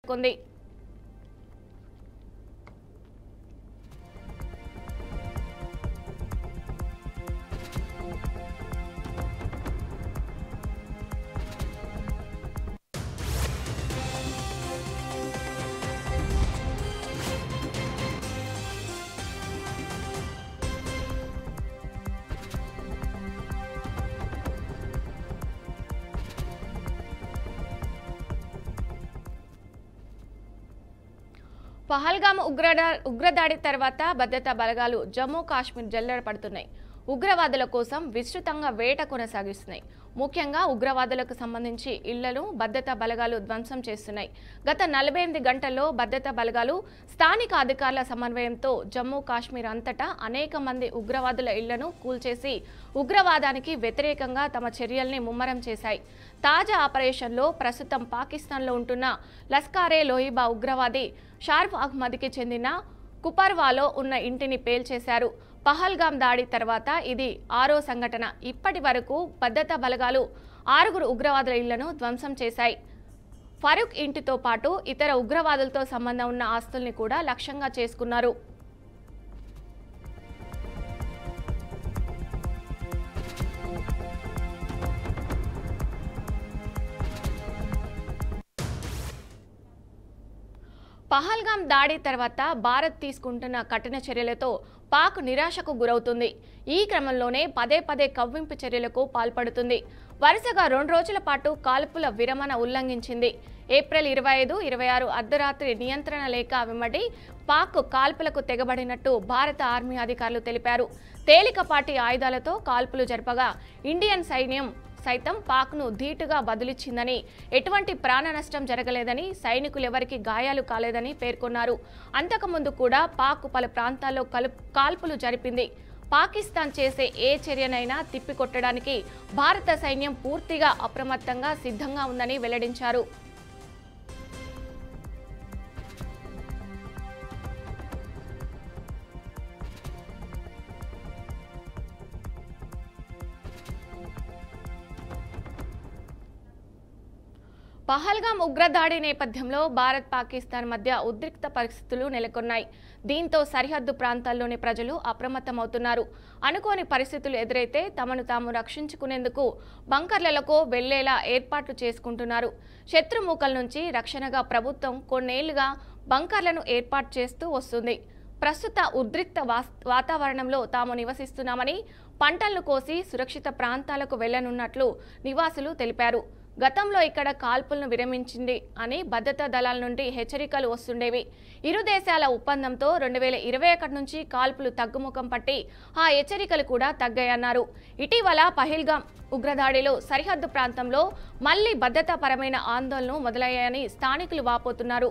పేర్కొంది. పహల్గామ్ ఉగ్రదాడి తర్వాత భద్రతా బలగాలు జమ్మూ కాశ్మీర్ జల్లెడ పడుతున్నాయి. ఉగ్రవాదుల కోసం విస్తృతంగా వేట కొనసాగిస్తున్నాయి. ముఖ్యంగా ఉగ్రవాదులకు సంబంధించి ఇళ్లను భద్రతా బలగాలు ధ్వంసం చేస్తున్నాయి. గత 48 గంటల్లో భద్రతా బలగాలు స్థానిక అధికారుల సమన్వయంతో జమ్మూ కాశ్మీర్ అంతటా అనేక మంది ఉగ్రవాదుల ఇళ్లను కూల్చేసి ఉగ్రవాదానికి వ్యతిరేకంగా తమ చర్యల్ని ముమ్మరం చేశాయి. తాజా ఆపరేషన్లో ప్రస్తుతం పాకిస్తాన్లో ఉంటున్న లస్కారే లోయిబా ఉగ్రవాది షార్ఫ్ అహ్మద్కి చెందిన కుపర్వాలో ఉన్న ఇంటిని పేల్చేశారు. పహల్గామ్ దాడి తర్వాత ఇది 6వ సంఘటన. ఇప్పటి వరకు భద్రతా బలగాలు 6 ఉగ్రవాదుల ఇళ్లను ధ్వంసం చేశాయి. ఫరూక్ ఇంటితో పాటు ఇతర ఉగ్రవాదులతో సంబంధం ఉన్న ఆస్తుల్ని కూడా లక్ష్యంగా చేసుకున్నారు. పహల్గామ్ దాడి తర్వాత భారత్ తీసుకుంటున్న కఠిన చర్యలతో పాక్ నిరాశకు గురవుతుంది. ఈ క్రమంలోనే పదే పదే కవ్వింపు చర్యలకు పాల్పడుతుంది. వరుసగా 2 రోజుల పాటు కాల్పుల విరమణ ఉల్లంఘించింది. ఏప్రిల్ 25, 26 అర్ధరాత్రి నియంత్రణ లేఖ వెంబడి పాక్ కాల్పులకు తెగబడినట్టు భారత ఆర్మీ అధికారులు తెలిపారు. తేలికపాటి ఆయుధాలతో కాల్పులు జరపగా ఇండియన్ సైన్యం సైతం పాక్ను ధీటుగా బదులిచ్చిందని, ఎటువంటి ప్రాణ నష్టం జరగలేదని, సైనికులెవరికి గాయాలు కాలేదని పేర్కొన్నారు. అంతకుముందు కూడా పాక్ పలు ప్రాంతాల్లో కాల్పులు జరిపింది. పాకిస్తాన్ చేసే ఏ చర్యనైనా తిప్పికొట్టడానికి భారత సైన్యం పూర్తిగా అప్రమత్తంగా సిద్ధంగా ఉందని వెల్లడించారు. పహల్గామ్ ఉగ్రదాడి నేపథ్యంలో భారత్ పాకిస్తాన్ మధ్య ఉద్రిక్త పరిస్థితులు నెలకొన్నాయి. దీంతో సరిహద్దు ప్రాంతాల్లోని ప్రజలు అప్రమత్తమవుతున్నారు. అనుకోని పరిస్థితులు ఎదురైతే తమను తాము రక్షించుకునేందుకు బంకర్లకు వెళ్లేలా ఏర్పాట్లు చేసుకుంటున్నారు. శత్రుమూకల నుంచి రక్షణగా ప్రభుత్వం కొన్నేళ్లుగా బంకర్లను ఏర్పాటు చేస్తూ వస్తుంది. ప్రస్తుత ఉద్రిక్త వాతావరణంలో తాము నివసిస్తున్నామని, పంటలను కోసి సురక్షిత ప్రాంతాలకు వెళ్లనున్నట్లు నివాసులు తెలిపారు. గతంలో ఇక్కడ కాల్పులను విరమించింది అని భద్రతా దళాల నుండి హెచ్చరికలు వస్తుండేవి. ఇరు దేశాల ఒప్పందంతో 2021 నుంచి కాల్పులు తగ్గుముఖం పట్టి ఆ హెచ్చరికలు కూడా తగ్గాయన్నారు. ఇటీవల పహల్గామ్ ఉగ్రదాడిలో సరిహద్దు ప్రాంతంలో మళ్లీ భద్రతాపరమైన ఆందోళనలు మొదలయ్యాయని స్థానికులు వాపోతున్నారు.